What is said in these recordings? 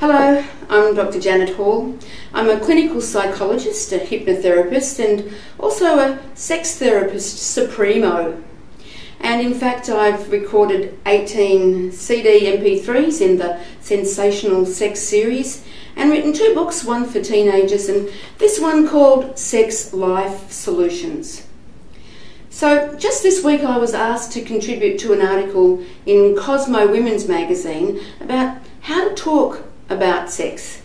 Hello, I'm Dr. Janet Hall. I'm a clinical psychologist, a hypnotherapist, and also a sex therapist supremo. And in fact, I've recorded 18 CD MP3s in the Sensational Sex series and written 2 books, one for teenagers and this one called Sex Life Solutions. So just this week I was asked to contribute to an article in Cosmo Women's magazine about how to talk about sex.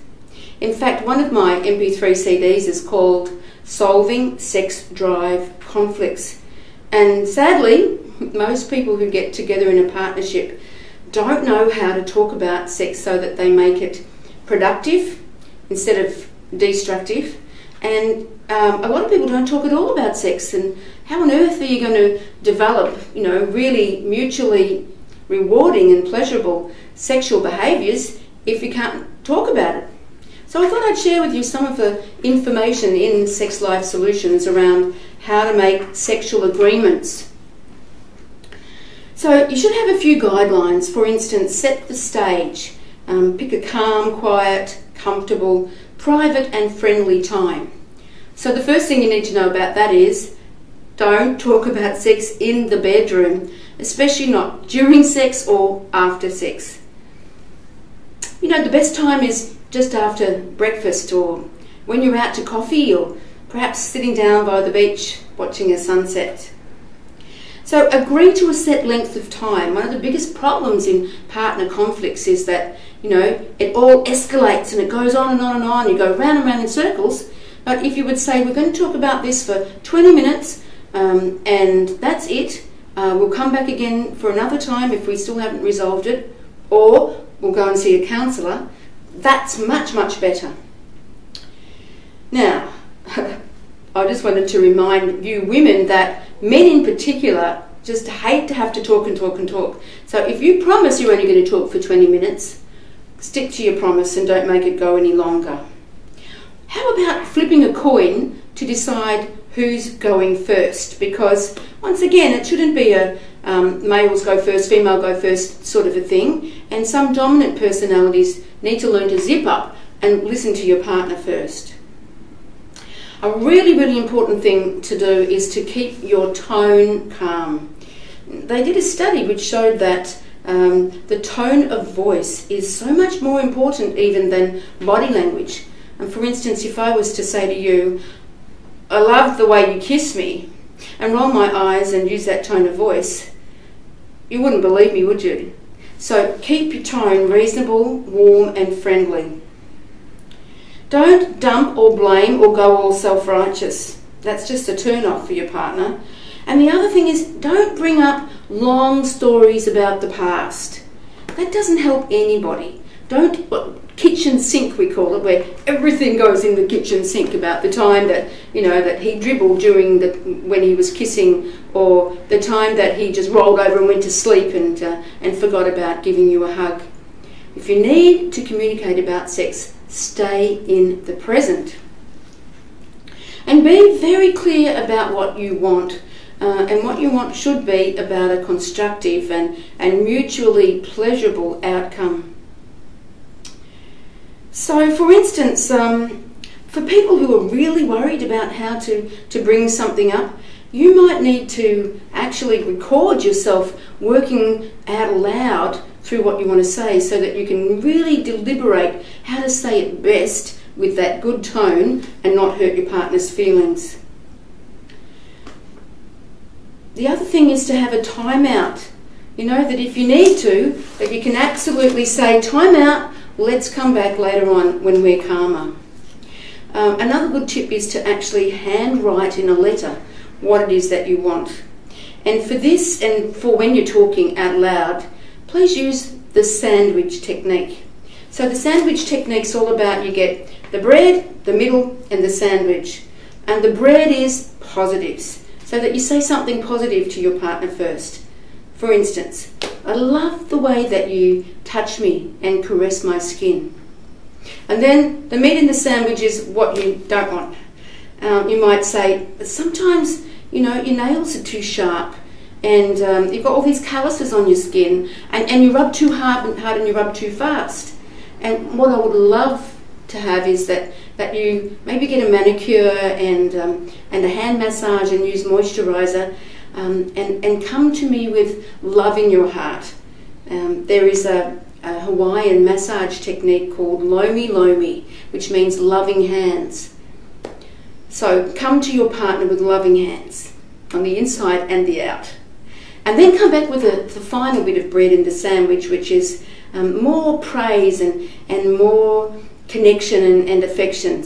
In fact, one of my MP3 CDs is called Solving Sex Drive Conflicts. And sadly, most people who get together in a partnership don't know how to talk about sex so that they make it productive instead of destructive. And a lot of people don't talk at all about sex. And how on earth are you going to develop, really mutually rewarding and pleasurable sexual behaviours if you can't talk about it? So I thought I'd share with you some of the information in Sex Life Solutions around how to make sexual agreements. So you should have a few guidelines. For instance, set the stage. Pick a calm, quiet, comfortable, private and friendly time. So the first thing you need to know about that is don't talk about sex in the bedroom, especially not during sex or after sex. The best time is just after breakfast or when you're out to coffee or perhaps sitting down by the beach watching a sunset. So agree to a set length of time. One of the biggest problems in partner conflicts is that, it all escalates and it goes on and on and on. You go round and round in circles. But if you would say, we're going to talk about this for 20 minutes and that's it, we'll come back again for another time if we still haven't resolved it, or we'll go and see a counsellor, that's much, much better. Now, I just wanted to remind you women that men in particular just hate to have to talk and talk and talk. So if you promise you're only going to talk for 20 minutes, stick to your promise and don't make it go any longer. How about flipping a coin to decide who's going first? Because once again, it shouldn't be a males go first, female go first sort of a thing. And some dominant personalities need to learn to zip up and listen to your partner first. A really, really important thing to do is to keep your tone calm. They did a study which showed that the tone of voice is so much more important even than body language. And for instance, if I was to say to you, I love the way you kiss me, and roll my eyes and use that tone of voice, you wouldn't believe me, would you? So keep your tone reasonable, warm and friendly. Don't dump or blame or go all self-righteous. That's just a turn-off for your partner. And the other thing is, don't bring up long stories about the past. That doesn't help anybody. Kitchen sink, we call it, where everything goes in the kitchen sink about the time that, that he dribbled when he was kissing, or the time that he just rolled over and went to sleep and forgot about giving you a hug. If you need to communicate about sex, stay in the present. And be very clear about what you want. And what you want should be about a constructive and mutually pleasurable outcome. So, for instance, for people who are really worried about how to bring something up, you might need to actually record yourself working out loud through what you want to say so that you can really deliberate how to say it best with that good tone and not hurt your partner's feelings. The other thing is to have a timeout. That if you need to, that you can absolutely say, time out, let's come back later on when we're calmer. Another good tip is to actually handwrite in a letter what it is that you want. And for this, and for when you're talking out loud, please use the sandwich technique. So the sandwich technique's all about, you get the bread, the middle and the sandwich. And the bread is positives, so that you say something positive to your partner first. For instance, I love the way that you touch me and caress my skin. And then the meat in the sandwich is what you don't want. You might say, sometimes, your nails are too sharp and you've got all these calluses on your skin and you rub too hard and you rub too fast. And what I would love to have is that you maybe get a manicure and a hand massage and use moisturiser, and come to me with love in your heart. There is a Hawaiian massage technique called lomi lomi, which means loving hands. So come to your partner with loving hands on the inside and the out. And then come back with the final bit of bread in the sandwich, which is more praise and more connection and affection.